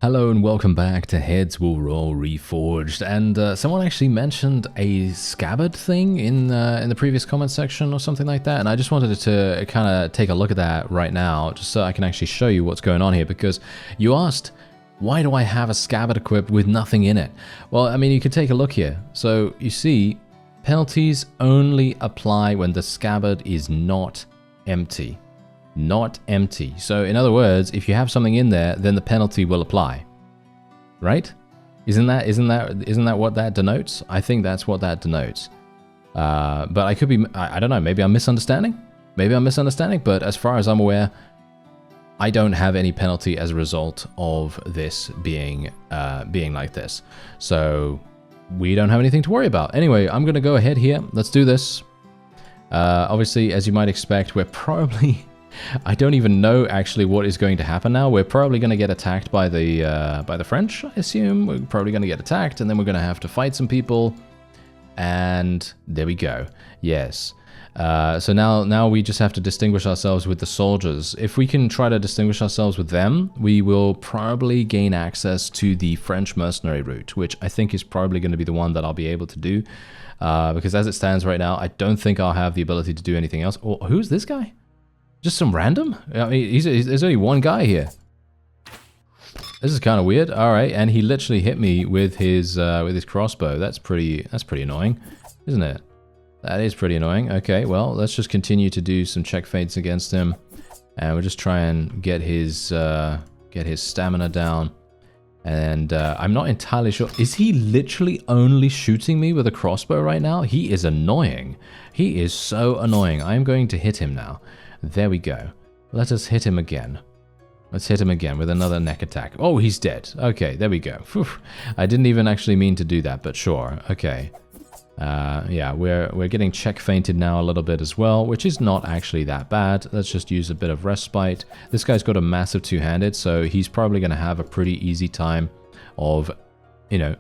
Hello and welcome back to Heads Will Roll Reforged, and someone actually mentioned a scabbard thing in the previous comment section or something like that, and I just wanted to kind of take a look at that right now, just so I can actually show you what's going on here, because you asked, why do I have a scabbard equipped with nothing in it? Well, I mean, you could take a look here. So you see, penalties only apply when the scabbard is not empty. Not empty. So in other words, if you have something in there, then the penalty will apply. Right? Isn't that what that denotes? I think that's what that denotes. But I could be, I don't know, maybe I'm misunderstanding? Maybe I'm misunderstanding, but as far as I'm aware, I don't have any penalty as a result of this being like this. So we don't have anything to worry about. Anyway, I'm going to go ahead here. Let's do this. Obviously, as you might expect, we're probably... I don't even know actually what is going to happen now. We're probably going to get attacked by the French, I assume. We're probably going to get attacked, and then we're going to have to fight some people. And there we go. Yes. So now we just have to distinguish ourselves with the soldiers. If we can try to distinguish ourselves with them, we will probably gain access to the French mercenary route, which I think is probably going to be the one that I'll be able to do. Because as it stands right now, I don't think I'll have the ability to do anything else. Oh, who's this guy? Just some random? I mean, there's only one guy here. This is kind of weird. All right, and he literally hit me with his crossbow. That's pretty annoying, isn't it? That is pretty annoying. Okay, well, let's just continue to do some check feints against him, and we'll just try and get his stamina down. And I'm not entirely sure. Is he literally only shooting me with a crossbow right now? He is annoying. He is so annoying. I'm going to hit him now. There we go. Let us hit him again. Let's hit him again with another neck attack. Oh, he's dead. Okay, there we go. Whew. I didn't even actually mean to do that, but sure. Okay. Yeah, we're getting check feinted now a little bit as well, which is not actually that bad. Let's just use a bit of respite. This guy's got a massive two-handed, so he's probably going to have a pretty easy time of, you know,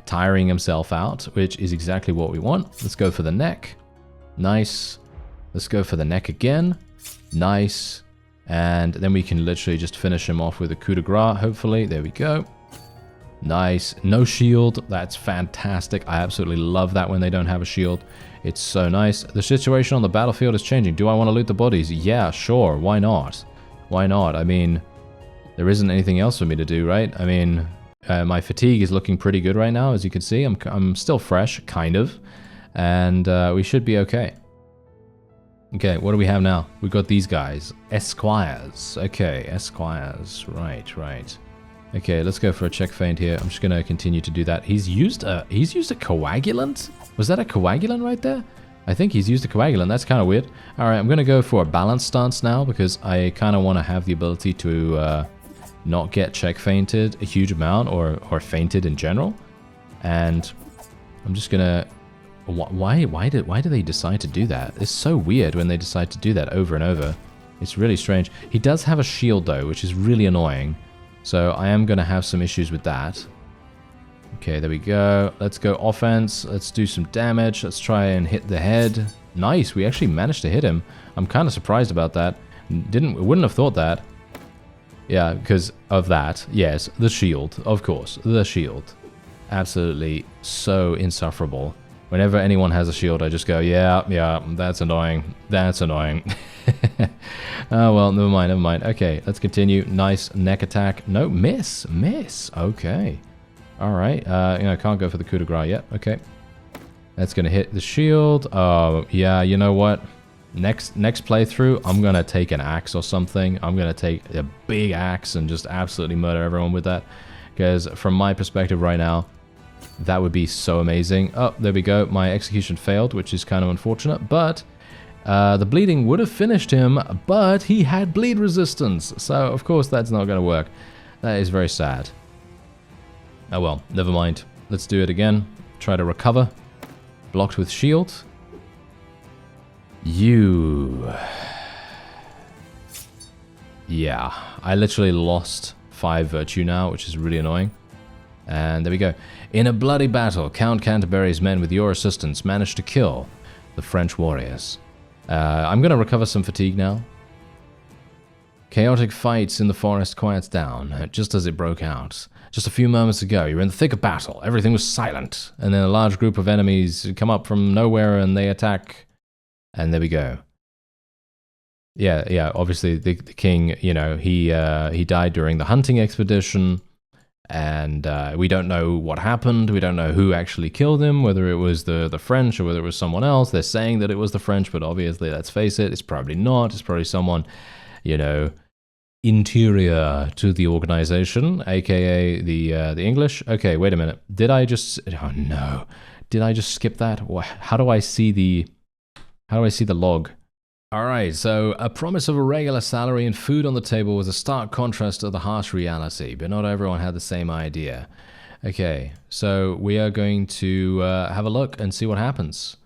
tiring himself out, which is exactly what we want. Let's go for the neck. Nice. Let's go for the neck again. Nice. And then we can literally just finish him off with a coup de grace, hopefully. There we go. Nice. No shield. That's fantastic. I absolutely love that when they don't have a shield. It's so nice. The situation on the battlefield is changing. Do I want to loot the bodies? Yeah, sure. Why not? Why not? I mean, there isn't anything else for me to do, right? I mean, my fatigue is looking pretty good right now, as you can see. I'm still fresh, kind of. And we should be okay. Okay, what do we have now? We've got these guys. Esquires. Okay, Esquires. Right. Okay, let's go for a check feint here. I'm just going to continue to do that. He's used a coagulant? Was that a coagulant right there? I think he's used a coagulant. That's kind of weird. All right, I'm going to go for a balance stance now because I kind of want to have the ability to not get check feinted a huge amount or feinted in general. And I'm just going to... Why do they decide to do that? It's so weird when they decide to do that over and over. It's really strange. He does have a shield though, which is really annoying. So I am going to have some issues with that. Okay, there we go. Let's go offense. Let's do some damage. Let's try and hit the head. Nice, we actually managed to hit him. I'm kind of surprised about that. Wouldn't have thought that. Yeah, because of that. Yes, the shield, of course. The shield. Absolutely so insufferable. Whenever anyone has a shield, I just go, yeah, that's annoying. That's annoying. Oh, well, never mind. Okay, let's continue. Nice neck attack. No, miss. Okay. All right. Can't go for the coup de grace yet. Okay. That's going to hit the shield. Oh, yeah, you know what? Next playthrough, I'm going to take an axe or something. I'm going to take a big axe and just absolutely murder everyone with that. Because from my perspective right now, that would be so amazing. Oh, there we go. My execution failed, which is kind of unfortunate. But the bleeding would have finished him, but he had bleed resistance. So, of course, that's not going to work. That is very sad. Oh, well, never mind. Let's do it again. Try to recover. Blocked with shield. Yeah, I literally lost 5 virtue now, which is really annoying. And there we go. In a bloody battle, Count Canterbury's men with your assistance managed to kill the French warriors. I'm going to recover some fatigue now. Chaotic fights in the forest quiets down, just as it broke out. Just a few moments ago, you were in the thick of battle. Everything was silent. And then a large group of enemies come up from nowhere and they attack. And there we go. Yeah, obviously the king, you know, he died during the hunting expedition. And we don't know what happened. We don't know who actually killed him, whether it was the French or whether it was someone else. They're saying that it was the French, but obviously, let's face it, it's probably not. It's probably someone, you know, interior to the organization, aka the English. Okay, wait a minute. Did I just? Oh no! Did I just skip that? How do I see the log? All right, so a promise of a regular salary and food on the table was a stark contrast to the harsh reality, but not everyone had the same idea. Okay, so we are going to have a look and see what happens.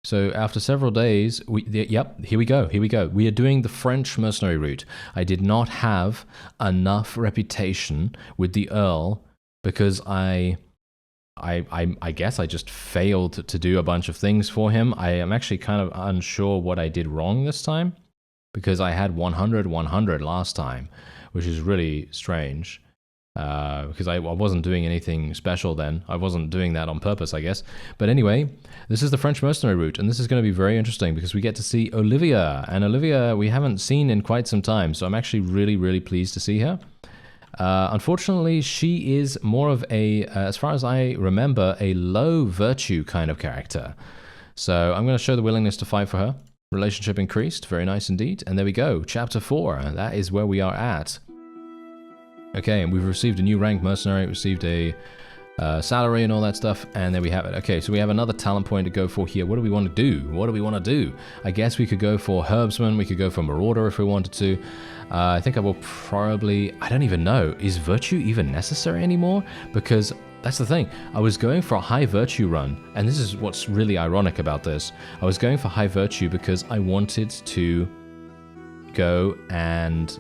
So after several days, yep, here we go. We are doing the French mercenary route. I did not have enough reputation with the Earl because I guess I just failed to do a bunch of things for him. I am actually kind of unsure what I did wrong this time because I had 100 last time, which is really strange because I wasn't doing anything special then. I wasn't doing that on purpose, I guess. But anyway, this is the French mercenary route, and this is going to be very interesting because we get to see Olivia, and Olivia we haven't seen in quite some time, so I'm actually really pleased to see her. Unfortunately, she is more of a, as far as I remember, a low virtue kind of character. So I'm going to show the willingness to fight for her. Relationship increased. Very nice indeed. And there we go. Chapter 4. That is where we are at. Okay, and we've received a new rank mercenary. Received a salary and all that stuff. And there we have it. Okay, so we have another talent point to go for here. What do we want to do? I guess we could go for Herbsman. We could go for Marauder if we wanted to. I think I will probably... I don't even know. Is virtue even necessary anymore? Because that's the thing. I was going for a high virtue run. And this is what's really ironic about this. I was going for high virtue because I wanted to go and...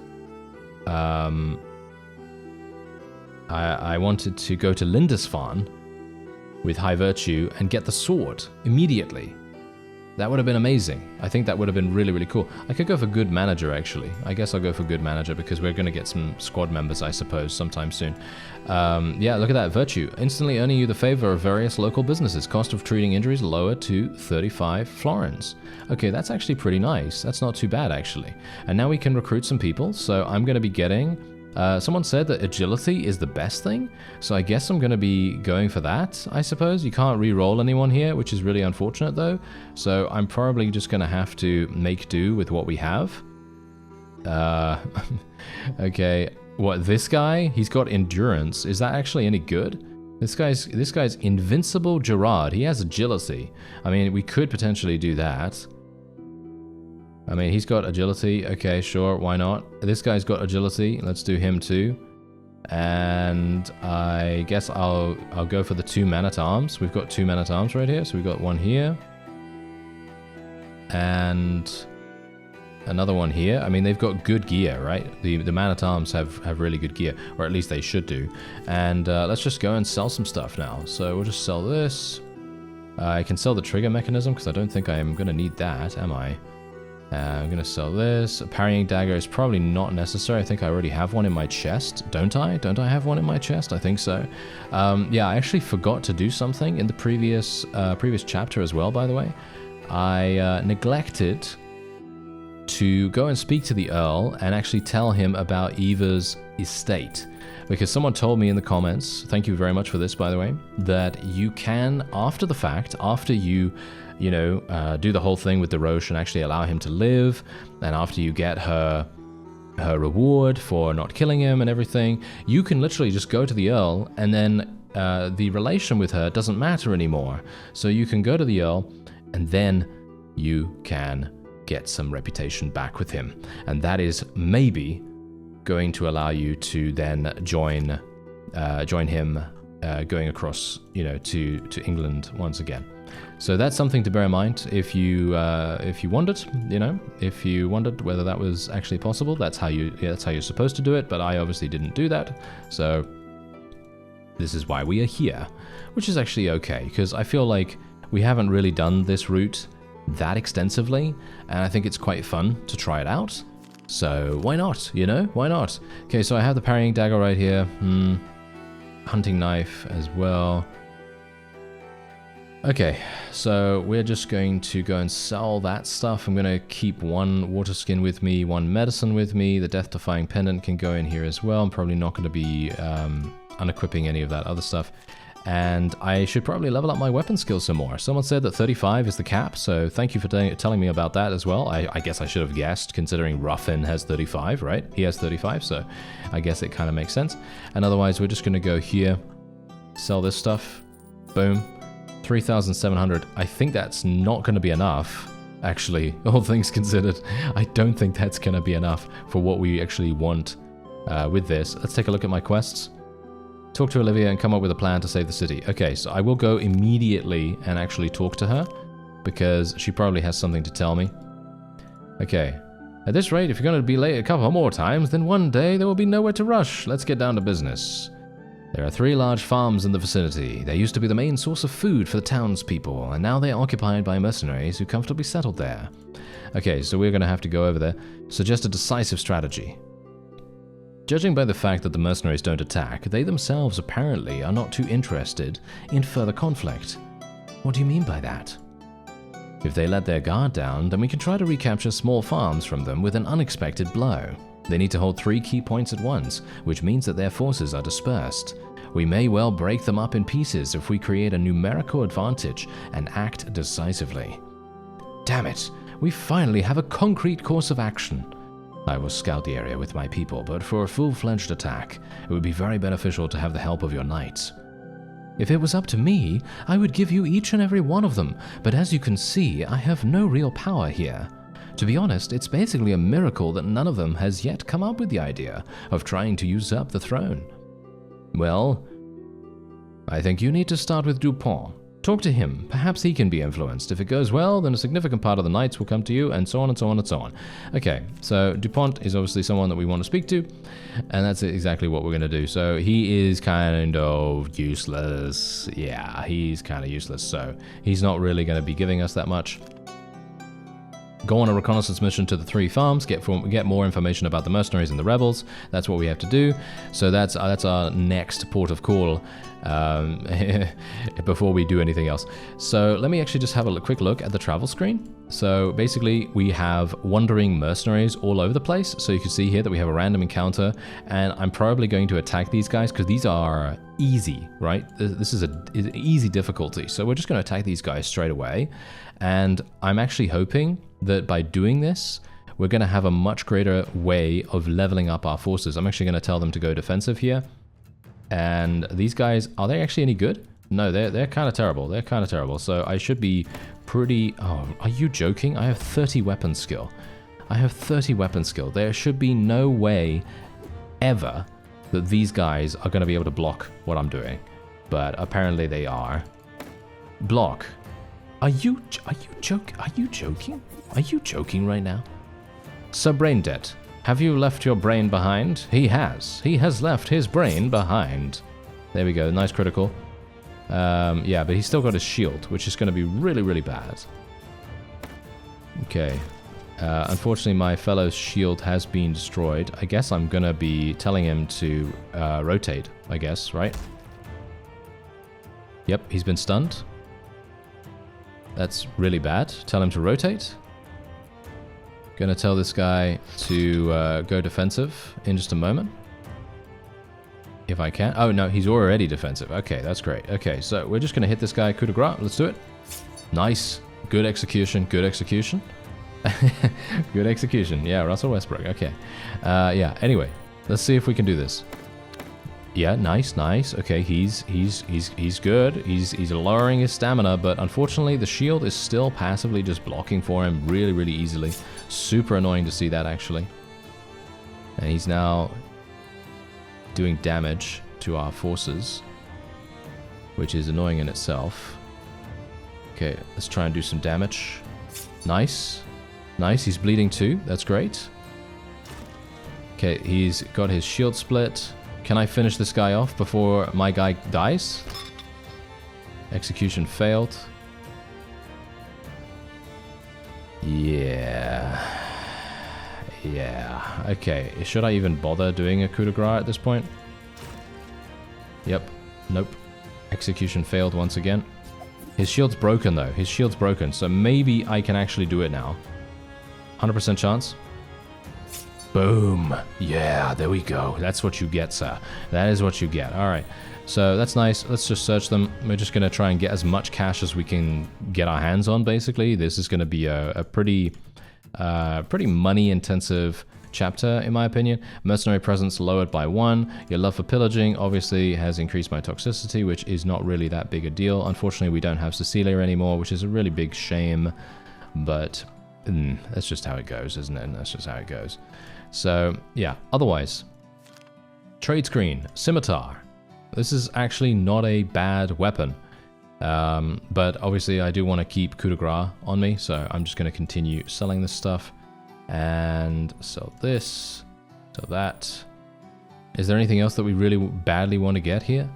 I wanted to go to Lindisfarne with high virtue and get the sword immediately. That would have been amazing. I think that would have been really cool. I could go for good manager, actually. I guess I'll go for good manager because we're going to get some squad members, I suppose, sometime soon. Yeah, look at that. Virtue. Instantly earning you the favor of various local businesses. Cost of treating injuries lowered to 35 florins. Okay, that's actually pretty nice. That's not too bad, actually. And now we can recruit some people. So I'm going to be getting... someone said that agility is the best thing, so I guess I'm going to be going for that, I suppose. You can't re-roll anyone here, which is really unfortunate though, so I'm probably just going to have to make do with what we have. Okay, what, this guy? He's got endurance. Is that actually any good? This guy's Invincible Gerard. He has agility. I mean, we could potentially do that. I mean, he's got agility. Okay, sure, why not? This guy's got agility. Let's do him too. And I guess I'll go for the 2 men-at-arms. We've got 2 men-at-arms right here. So we've got one here. And another one here. I mean, they've got good gear, right? The man-at-arms have really good gear. Or at least they should do. And let's just go and sell some stuff now. So we'll just sell this. I can sell the trigger mechanism because I don't think I'm going to need that, am I? I'm going to sell this. A parrying dagger is probably not necessary. I think I already have one in my chest. Don't I? Don't I have one in my chest? I think so. Yeah, I actually forgot to do something in the previous chapter as well, by the way. I neglected to go and speak to the Earl and actually tell him about Eva's estate. Because someone told me in the comments, thank you very much for this, by the way, that you can, after the fact, after you do the whole thing with the Roche and actually allow him to live, and after you get her reward for not killing him and everything, you can literally just go to the Earl, and then the relation with her doesn't matter anymore. So you can go to the Earl, and then you can get some reputation back with him. And that is maybe going to allow you to then join him going across, to England once again. So that's something to bear in mind if you wondered, if you wondered whether that was actually possible. That's how you're supposed to do it, but I obviously didn't do that. So this is why we are here, which is actually okay, because I feel like we haven't really done this route that extensively, and I think it's quite fun to try it out. So why not, you know? Why not? Okay, so I have the parrying dagger right here. Hunting knife as well. Okay, so we're just going to go and sell that stuff. I'm going to keep one water skin with me, one medicine with me. The death-defying pendant can go in here as well. I'm probably not going to be unequipping any of that other stuff. And I should probably level up my weapon skills some more. Someone said that 35 is the cap, so thank you for telling me about that as well. I guess I should have guessed, considering Ruffin has 35, right? He has 35, so I guess it kind of makes sense. And otherwise, we're just going to go here, sell this stuff, boom. 3,700. I think that's not going to be enough, actually, all things considered. I don't think that's going to be enough for what we actually want with this. Let's take a look at my quests. Talk to Olivia and come up with a plan to save the city. Okay, so I will go immediately and actually talk to her, because she probably has something to tell me. Okay. At this rate, if you're going to be late a couple more times, then one day there will be nowhere to rush. Let's get down to business. There are 3 large farms in the vicinity. They used to be the main source of food for the townspeople, and now they are occupied by mercenaries who comfortably settled there. Okay, so we're going to have to go over there. Suggest a decisive strategy. Judging by the fact that the mercenaries don't attack, they themselves apparently are not too interested in further conflict. What do you mean by that? If they let their guard down, then we can try to recapture small farms from them with an unexpected blow. They need to hold 3 key points at once, which means that their forces are dispersed. We may well break them up in pieces if we create a numerical advantage and act decisively. Damn it, we finally have a concrete course of action. I will scout the area with my people, but for a full-fledged attack, it would be very beneficial to have the help of your knights. If it was up to me, I would give you each and every one of them, but as you can see, I have no real power here. To be honest, it's basically a miracle that none of them has yet come up with the idea of trying to usurp the throne. Well, I think you need to start with Dupont. Talk to him. Perhaps he can be influenced. If it goes well, then a significant part of the knights will come to you, and so on and so on and so on. Okay, so Dupont is obviously someone that we want to speak to, and that's exactly what we're going to do. So he is kind of useless. Yeah, he's kind of useless, so he's not really going to be giving us that much. Go on a reconnaissance mission to the 3 farms, get more information about the mercenaries and the rebels. That's what we have to do. So that's our next port of call before we do anything else. So let me actually just have a quick look at the travel screen. So basically we have wandering mercenaries all over the place. So you can see here that we have a random encounter, and I'm probably going to attack these guys because these are easy, right? This is an easy difficulty. So we're just going to attack these guys straight away. And I'm actually hoping that by doing this, we're going to have a much greater way of leveling up our forces. I'm actually going to tell them to go defensive here. And these guys, are they actually any good? No, they're kind of terrible. They're kind of terrible. So I should be pretty... Oh, are you joking? I have 30 weapon skill. I have 30 weapon skill. There should be no way ever that these guys are going to be able to block what I'm doing. But apparently they are. Block. Are you joking? Are you joking? Are you joking right now? Sir Brain Debt, have you left your brain behind? He has. He has left his brain behind. There we go. Nice critical. Yeah, but he's still got his shield, which is going to be really, really bad. Okay. Unfortunately, my fellow's shield has been destroyed. I guess I'm going to be telling him to rotate, I guess, right? Yep, he's been stunned. That's really bad. Tell him to rotate. Gonna tell this guy to go defensive in just a moment. If I can. Oh, no, he's already defensive. Okay, that's great. Okay, so we're just gonna hit this guy coup de grace. Let's do it. Nice. Good execution. Good execution. Good execution. Yeah, Russell Westbrook. Okay. Yeah, anyway, let's see if we can do this. Yeah, nice, nice. Okay, he's good. He's lowering his stamina, but unfortunately the shield is still passively just blocking for him really, really easily. Super annoying to see that, actually. And he's now doing damage to our forces, which is annoying in itself. Okay, let's try and do some damage. Nice. Nice, he's bleeding too. That's great. Okay, he's got his shield split. Can I finish this guy off before my guy dies? Execution failed. Yeah. Yeah, okay. Should I even bother doing a coup de grace at this point? Yep. Nope. Execution failed once again. His shield's broken, though. His shield's broken, so maybe I can actually do it now. 100% chance. Boom. Yeah, there we go. That's what you get, sir. That is what you get. All right. So that's nice. Let's just search them. We're just going to try and get as much cash as we can get our hands on, basically. This is going to be a pretty money-intensive chapter, in my opinion. Mercenary presence lowered by 1. Your love for pillaging obviously has increased my toxicity, which is not really that big a deal. Unfortunately, we don't have Cecilia anymore, which is a really big shame. But that's just how it goes, isn't it? That's just how it goes. So, yeah. Otherwise, trade screen, scimitar. This is actually not a bad weapon. But obviously I do want to keep coup de grace on me, so I'm just going to continue selling this stuff. And sell this, sell that. Is there anything else that we really badly want to get here?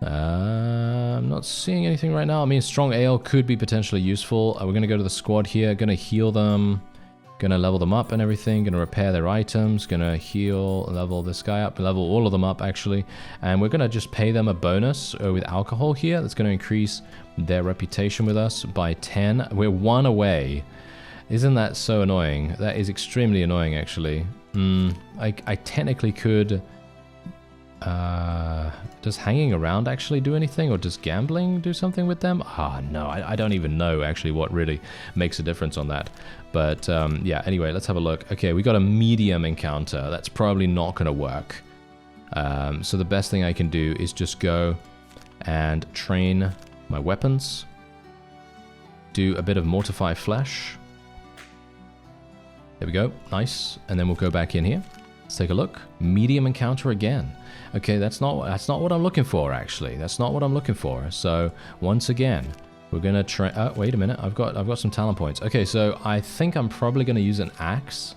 I'm not seeing anything right now. I mean, strong ale could be potentially useful. We're going to go to the squad here, going to heal them. Gonna level them up and everything, gonna repair their items, gonna heal, level this guy up, level all of them up actually, and we're gonna just pay them a bonus with alcohol here. That's gonna increase their reputation with us by 10. We're 1 away. Isn't that so annoying? That is extremely annoying actually. I technically could... does hanging around actually do anything, or does gambling do something with them? No, I don't even know actually what really makes a difference on that. But yeah, anyway, let's have a look. Okay, we got a medium encounter. That's probably not going to work. So the best thing I can do is just go and train my weapons. Do a bit of mortify flesh. There we go, nice. And then we'll go back in here. Let's take a look. Medium encounter again. Okay, that's not what I'm looking for actually. That's not what I'm looking for. So once again, we're gonna try. Wait a minute. I've got some talent points. Okay, so I think I'm probably gonna use an axe.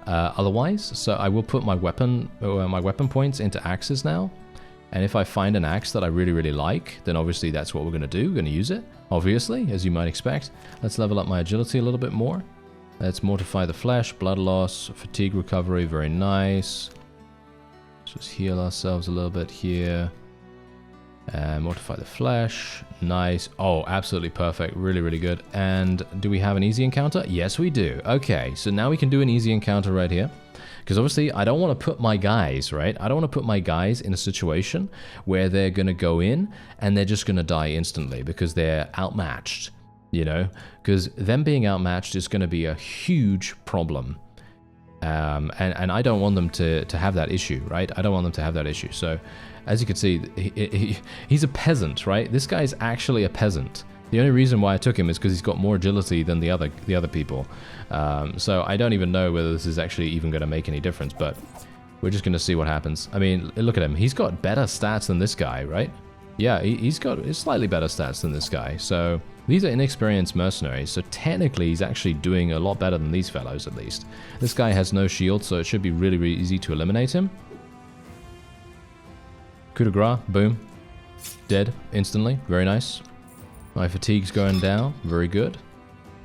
Otherwise, so I will put my weapon points into axes now. And if I find an axe that I really like, then obviously that's what we're gonna do. We're gonna use it, obviously, as you might expect. Let's level up my agility a little bit more. Let's mortify the flesh, blood loss, fatigue recovery, very nice. Let's just heal ourselves a little bit here. And mortify the flesh, nice. Oh, absolutely perfect, really good. And do we have an easy encounter? Yes, we do. Okay, so now we can do an easy encounter right here. Because obviously, I don't want to put my guys, right? I don't want to put my guys in a situation where they're going to go in and they're just going to die instantly because they're outmatched. You know, because them being outmatched is going to be a huge problem. And I don't want them to have that issue, right? I don't want them to have that issue. So, as you can see, he's a peasant, right? This guy is actually a peasant. The only reason why I took him is because he's got more agility than the other people. So I don't even know whether this is actually even going to make any difference, but we're just going to see what happens. I mean, look at him. He's got better stats than this guy, right? Yeah, he's got slightly better stats than this guy. So these are inexperienced mercenaries, so technically he's actually doing a lot better than these fellows at least. This guy has no shield, so it should be really easy to eliminate him. Coup de grace, boom. Dead instantly, very nice. My fatigue's going down, very good.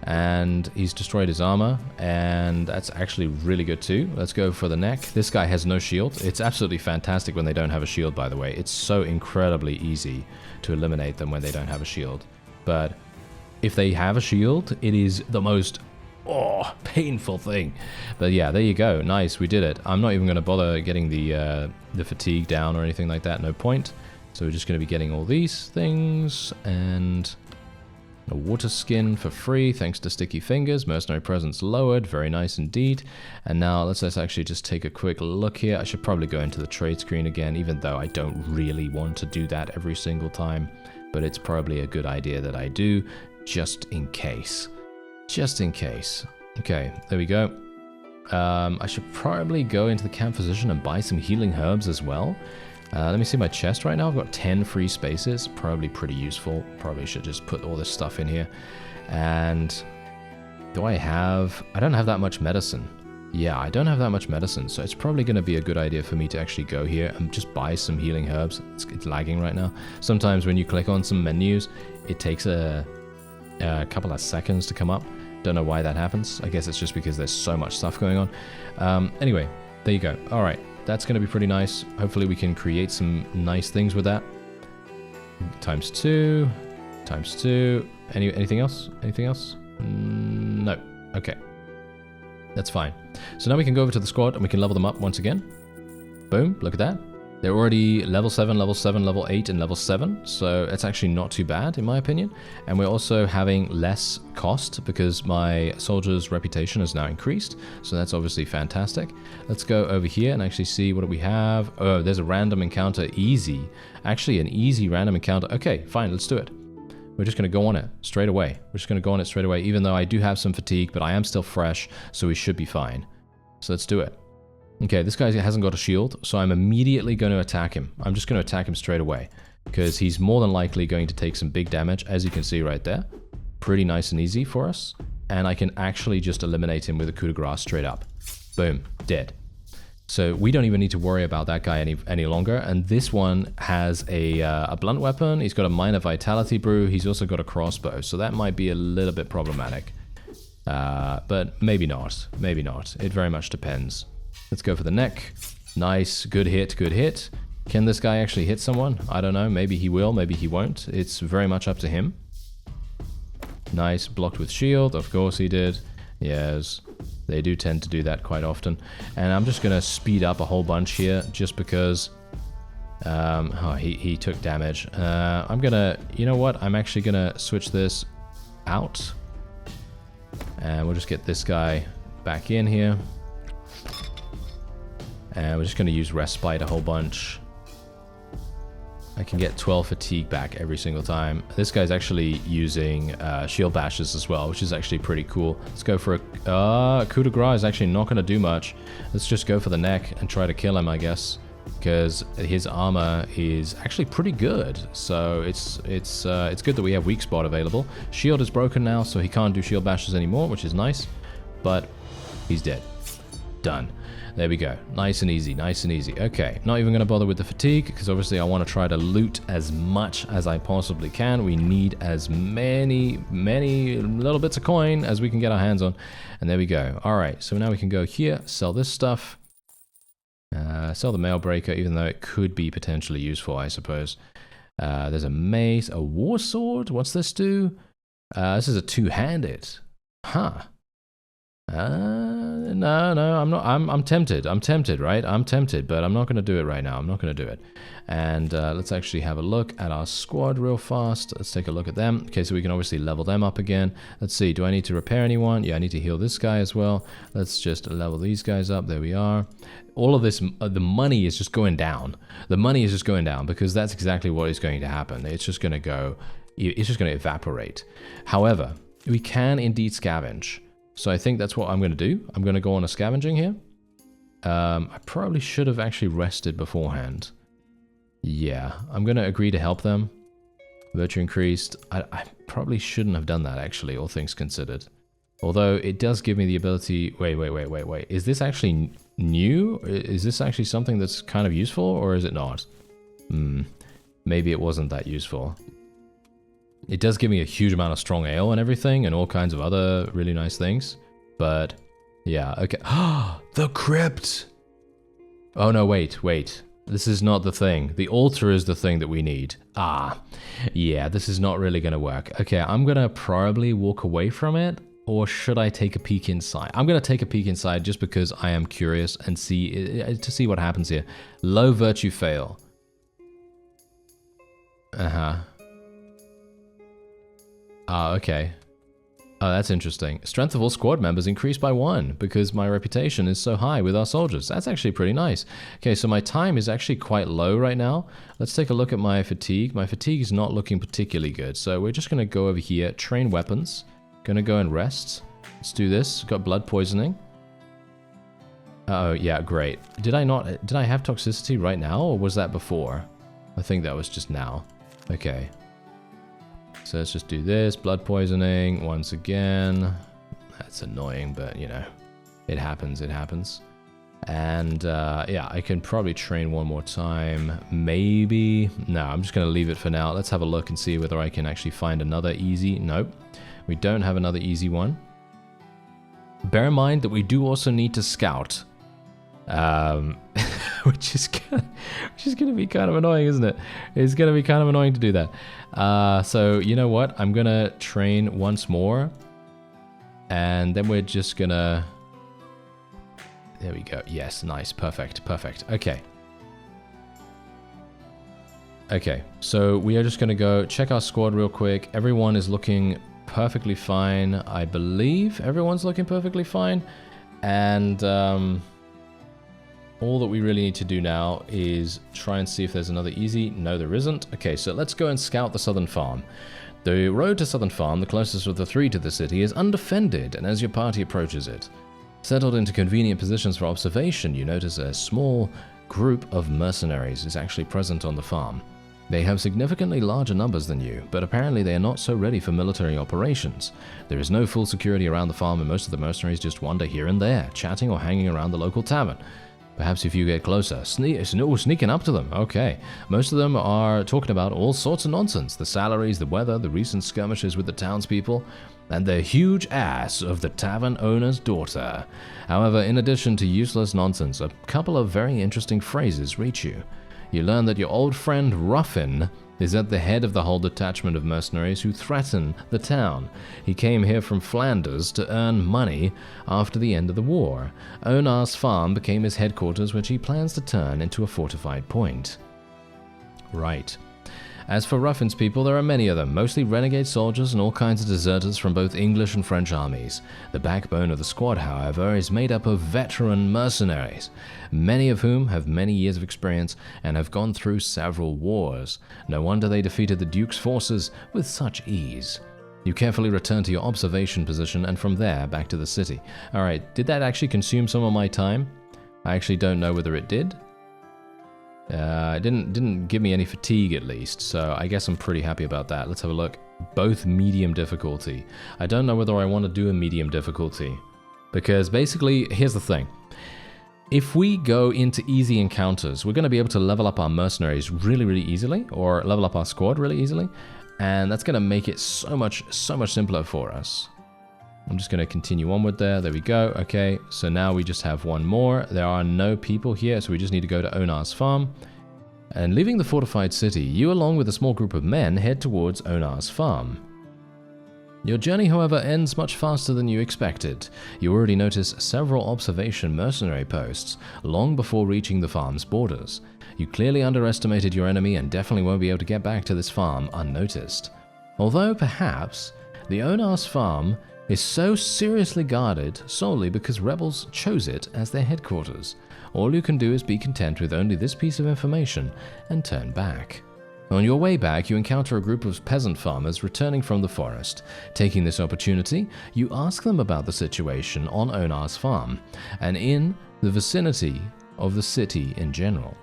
And he's destroyed his armor, and that's actually really good too. Let's go for the neck. This guy has no shield. It's absolutely fantastic when they don't have a shield, by the way. It's so incredibly easy to eliminate them when they don't have a shield. But if they have a shield, it is the most painful thing. But yeah, there you go. Nice, we did it. I'm not even going to bother getting the fatigue down or anything like that. No point. So we're just going to be getting all these things, and a water skin for free thanks to sticky fingers. Mercenary presence lowered, very nice indeed. And now let's actually just take a quick look here. I should probably go into the trade screen again, even though I don't really want to do that every single time, but it's probably a good idea that I do, just in case. Just in case. Okay, there we go. I should probably go into the camp physician and buy some healing herbs as well. Let me see my chest right now. I've got 10 free spaces. Probably pretty useful. Probably should just put all this stuff in here. And do I don't have that much medicine. Yeah, I don't have that much medicine, so it's probably going to be a good idea for me to actually go here and just buy some healing herbs. It's lagging right now. Sometimes when you click on some menus, it takes a couple of seconds to come up. Don't know why that happens. I guess it's just because there's so much stuff going on. Anyway, there you go. All right, that's going to be pretty nice. Hopefully we can create some nice things with that. Times 2. Times 2. Anything else? Anything else? No. Okay. That's fine. So now we can go over to the squad and we can level them up once again. Boom. Look at that. They're already level 7, level 8, and level 7. So it's actually not too bad in my opinion. And we're also having less cost because my soldier's reputation has now increased. So that's obviously fantastic. Let's go over here and actually see what do we have. Oh, there's a random encounter. Easy. Actually, an easy random encounter. Okay, fine. Let's do it. We're just going to go on it straight away. We're just going to go on it straight away, even though I do have some fatigue, but I am still fresh, so we should be fine. So let's do it. Okay, this guy hasn't got a shield, so I'm immediately going to attack him. I'm just going to attack him straight away, because he's more than likely going to take some big damage, as you can see right there. Pretty nice and easy for us. And I can actually just eliminate him with a coup de grace straight up. Boom, dead. So we don't even need to worry about that guy any longer. And this one has a blunt weapon. He's got a minor vitality brew. He's also got a crossbow. So that might be a little bit problematic. But maybe not. Maybe not. It very much depends. Let's go for the neck. Nice. Good hit. Good hit. Can this guy actually hit someone? I don't know. Maybe he will. Maybe he won't. It's very much up to him. Nice. Blocked with shield. Of course he did. Yes. They do tend to do that quite often. And I'm just going to speed up a whole bunch here just because he took damage. I'm going to, you know what? I'm actually going to switch this out. And we'll just get this guy back in here. And we're just going to use respite a whole bunch. I can get 12 fatigue back every single time. This guy's actually using shield bashes as well, which is actually pretty cool. Let's go for a coup de grace is actually not going to do much. Let's just go for the neck and try to kill him, I guess, because his armor is actually pretty good. So it's good that we have weak spot available. Shield is broken now, so he can't do shield bashes anymore, which is nice. But he's dead. Done. There we go. Nice and easy, nice and easy. Okay, not even going to bother with the fatigue, because obviously I want to try to loot as much as I possibly can. We need as many little bits of coin as we can get our hands on. And there we go. All right, so now we can go here, sell this stuff. Sell the mail breaker, even though it could be potentially useful, I suppose. There's a mace, a war sword. What's this do? This is a two-handed. Huh. No, I'm not. I'm tempted. I'm tempted, right? I'm tempted, but I'm not going to do it right now. I'm not going to do it. And let's actually have a look at our squad real fast. Let's take a look at them. Okay, so we can obviously level them up again. Let's see. Do I need to repair anyone? Yeah, I need to heal this guy as well. Let's just level these guys up. There we are. All of this, the money is just going down. The money is just going down because that's exactly what is going to happen. It's just going to go. It's just going to evaporate. However, we can indeed scavenge. So I think that's what I'm going to do. I'm going to go on a scavenging here. I probably should have actually rested beforehand. Yeah, I'm going to agree to help them. Virtue increased. I probably shouldn't have done that, actually, all things considered. Although it does give me the ability... Wait. Is this actually new? Is this actually something that's kind of useful, or is it not? Maybe it wasn't that useful. It does give me a huge amount of strong ale and everything, and all kinds of other really nice things. But, yeah, okay. The crypt! Oh no, wait. This is not the thing. The altar is the thing that we need. Yeah, this is not really going to work. Okay, I'm going to probably walk away from it, or should I take a peek inside? I'm going to take a peek inside just because I am curious and to see what happens here. Low virtue fail. Okay. Oh, that's interesting. Strength of all squad members increased by 1 because my reputation is so high with our soldiers. That's actually pretty nice. Okay, so my time is actually quite low right now. Let's take a look at my fatigue. My fatigue is not looking particularly good. So we're just going to go over here, train weapons. Going to go and rest. Let's do this. Got blood poisoning. Oh, yeah, great. Did I have toxicity right now, or was that before? I think that was just now. Okay. So let's just do this. Blood poisoning once again. That's annoying, but you know, it happens. And yeah, I can probably train one more time. Maybe. No, I'm just going to leave it for now. Let's have a look and see whether I can actually find another easy. Nope. We don't have another easy one. Bear in mind that we do also need to scout, which is gonna be kind of annoying, isn't it? It's gonna be kind of annoying to do that. So you know what? I'm gonna train once more, and then we're just gonna. There we go. Yes, nice, perfect, perfect. Okay. Okay, so we are just gonna go check our squad real quick. Everyone is looking perfectly fine. I believe everyone's looking perfectly fine, and all that we really need to do now is try and see if there's another easy. No, there isn't. Okay, so let's go and scout the southern farm. The road to Southern Farm, the closest of the three to the city, is undefended, and as your party approaches it, settled into convenient positions for observation, you notice a small group of mercenaries is actually present on the farm. They have significantly larger numbers than you, but apparently they are not so ready for military operations. There is no full security around the farm, and most of the mercenaries just wander here and there, chatting or hanging around the local tavern. Perhaps if you get closer, sneaking up to them. Okay. Most of them are talking about all sorts of nonsense. The salaries, the weather, the recent skirmishes with the townspeople, and the huge ass of the tavern owner's daughter. However, in addition to useless nonsense, a couple of very interesting phrases reach you. You learn that your old friend Ruffin is at the head of the whole detachment of mercenaries who threaten the town. He came here from Flanders to earn money after the end of the war. Onar's farm became his headquarters, which he plans to turn into a fortified point. Right. As for Ruffin's people, there are many of them, mostly renegade soldiers and all kinds of deserters from both English and French armies. The backbone of the squad, however, is made up of veteran mercenaries, many of whom have many years of experience and have gone through several wars. No wonder they defeated the Duke's forces with such ease. You carefully return to your observation position and from there back to the city. Alright, did that actually consume some of my time? I actually don't know whether it did. It didn't give me any fatigue at least, so I guess I'm pretty happy about that. Let's have a look. Both medium difficulty. I don't know whether I want to do a medium difficulty, because basically, here's the thing. If we go into easy encounters, we're going to be able to level up our mercenaries really, really easily, or level up our squad really easily, and that's going to make it so much simpler for us. I'm just going to continue onward there. There we go. Okay, so now we just have one more. There are no people here, so we just need to go to Onar's farm. And leaving the fortified city, you along with a small group of men head towards Onar's farm. Your journey, however, ends much faster than you expected. You already notice several observation mercenary posts long before reaching the farm's borders. You clearly underestimated your enemy and definitely won't be able to get back to this farm unnoticed. Although perhaps the Onar's farm is so seriously guarded solely because rebels chose it as their headquarters. All you can do is be content with only this piece of information and turn back. On your way back, you encounter a group of peasant farmers returning from the forest. Taking this opportunity, you ask them about the situation on Onar's farm and in the vicinity of the city in general.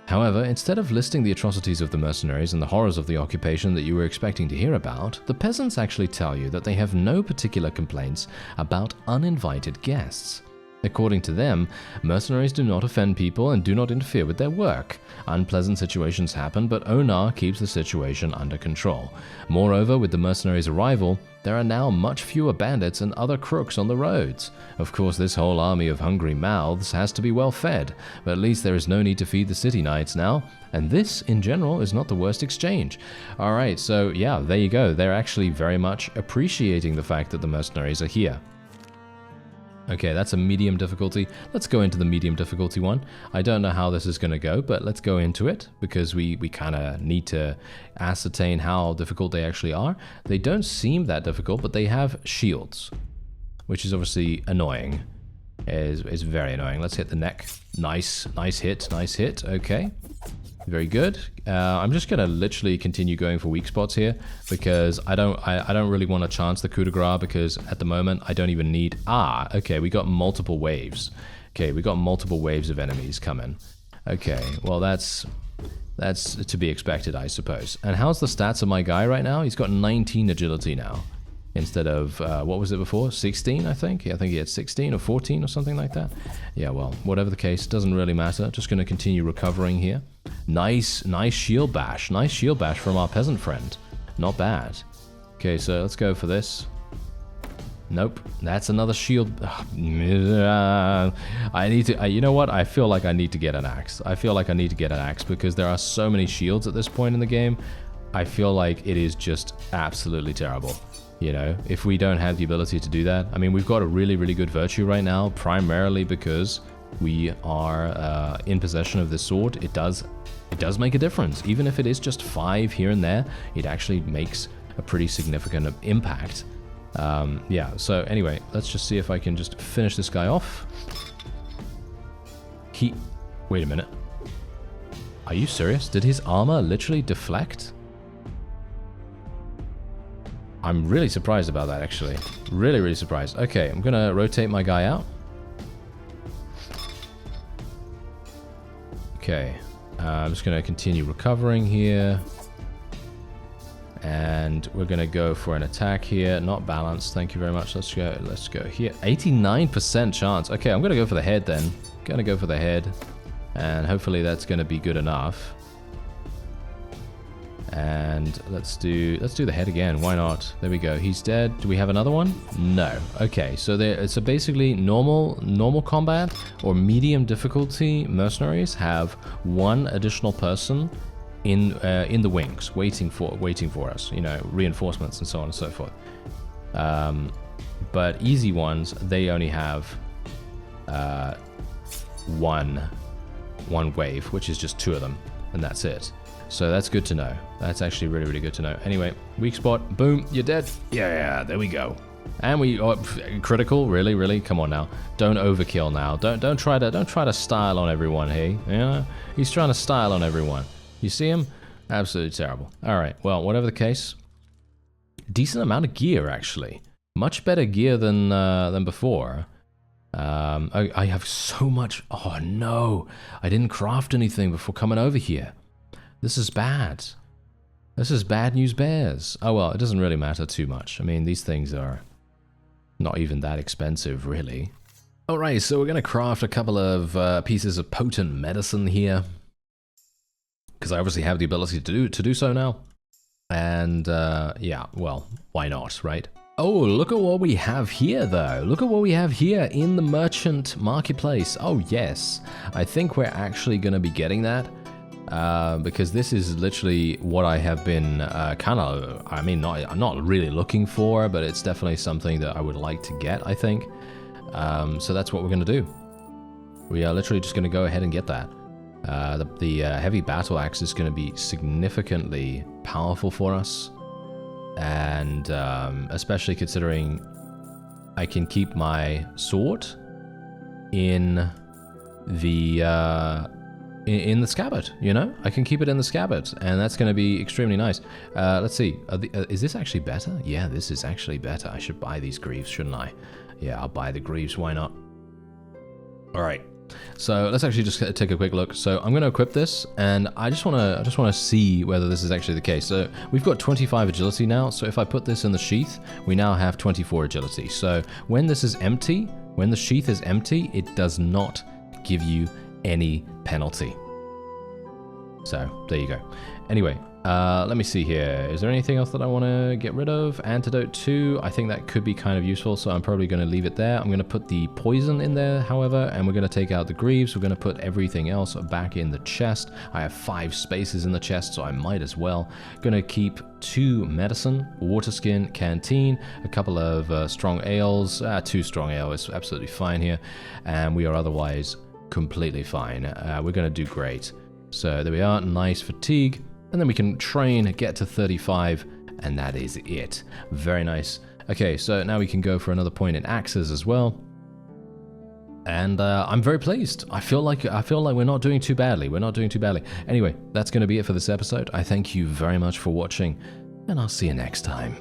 However, instead of listing the atrocities of the mercenaries and the horrors of the occupation that you were expecting to hear about, the peasants actually tell you that they have no particular complaints about uninvited guests. According to them, mercenaries do not offend people and do not interfere with their work. Unpleasant situations happen, but Onar keeps the situation under control. Moreover, with the mercenaries' arrival, there are now much fewer bandits and other crooks on the roads. Of course, this whole army of hungry mouths has to be well fed, but at least there is no need to feed the city knights now, and this, in general, is not the worst exchange. Alright, so yeah, there you go. They're actually very much appreciating the fact that the mercenaries are here. Okay, that's a medium difficulty. Let's go into the medium difficulty one. I don't know how this is going to go, but let's go into it because we kind of need to ascertain how difficult they actually are. They don't seem that difficult, but they have shields, which is obviously annoying. It's very annoying. Let's hit the neck. Nice hit. Okay. Very good. I'm just gonna literally continue going for weak spots here because I don't really want to chance the coup de grace because at the moment I don't even need. Okay, we got multiple waves. Okay, we got multiple waves of enemies coming. Okay, well that's to be expected, I suppose. And how's the stats of my guy right now? He's got 19 agility now instead of what was it before? 16, I think. Yeah, I think he had 16 or 14 or something like that. Yeah, well, whatever the case, doesn't really matter. Just gonna continue recovering here. Nice shield bash. Nice shield bash from our peasant friend. Not bad. Okay, so let's go for this. Nope, that's another shield. I need to, you know what? I feel like I need to get an axe. I feel like I need to get an axe because there are so many shields at this point in the game. I feel like it is just absolutely terrible. You know, if we don't have the ability to do that. I mean, we've got a really, really good virtue right now, primarily because we are in possession of this sword. It does make a difference. Even if it is just 5 here and there, it actually makes a pretty significant impact. Yeah, so anyway, let's just see if I can just finish this guy off. Wait a minute. Are you serious? Did his armor literally deflect? I'm really surprised about that, actually. Really, really surprised. Okay, I'm gonna rotate my guy out. Okay, I'm just gonna continue recovering here. And we're gonna go for an attack here. Not balanced, thank you very much. Let's go here. 89% chance. Okay, I'm gonna go for the head then. Gonna go for the head. And hopefully that's gonna be good enough. And let's do the head again. Why not? There we go. He's dead. Do we have another one? No. Okay, so so basically normal combat or medium difficulty mercenaries have 1 additional person in the wings, waiting for us, you know, reinforcements and so on and so forth. But easy ones, they only have one wave, which is just 2 of them, and that's it. So that's good to know. That's actually really, really good to know. Anyway, weak spot, boom, you're dead. Yeah, there we go. And we critical, really, come on now. Don't overkill now. Don't try to style on everyone, hey. Yeah, he's trying to style on everyone. You see him? Absolutely terrible. Alright, well, whatever the case. Decent amount of gear, actually. Much better gear than before. I have so much... Oh, no. I didn't craft anything before coming over here. This is bad. This is bad news bears. Oh, well, it doesn't really matter too much. I mean, these things are not even that expensive, really. Alright, so we're going to craft a couple of pieces of potent medicine here. Because I obviously have the ability to do so now. And, yeah, well, why not, right? Oh, look at what we have here, though. Look at what we have here in the merchant marketplace. Oh, yes. I think we're actually going to be getting that. Because this is literally what I have been I mean, I'm not really looking for, but it's definitely something that I would like to get, I think. So that's what we're going to do. We are literally just going to go ahead and get that. The heavy battle axe is going to be significantly powerful for us, and especially considering I can keep my sword in the scabbard. You know, I can keep it in the scabbard, and that's going to be extremely nice. Let's see, is this actually better? Yeah, this is actually better. I should buy these greaves, shouldn't I? Yeah, I'll buy the greaves. Why not? All right. So let's actually just take a quick look. So I'm going to equip this, and I just want to see whether this is actually the case. So we've got 25 agility now. So if I put this in the sheath, we now have 24 agility. So when this is empty, when the sheath is empty, it does not give you any penalty. So there you go. Anyway, let me see here. Is there anything else that I want to get rid of? Antidote 2, I think that could be kind of useful, so I'm probably going to leave it there. I'm going to put the poison in there, however, and we're going to take out the greaves. We're going to put everything else back in the chest. I have 5 spaces in the chest, so I might as well. Going to keep 2 medicine, water skin, canteen, a couple of strong ales. 2 strong ale is absolutely fine here, and we are otherwise completely fine. We're going to do great. So there we are, nice fatigue. And then we can train, get to 35, and that is it. Very nice. Okay, so now we can go for another point in axes as well. And I'm very pleased. I feel like we're not doing too badly. We're not doing too badly. Anyway, that's going to be it for this episode. I thank you very much for watching, and I'll see you next time.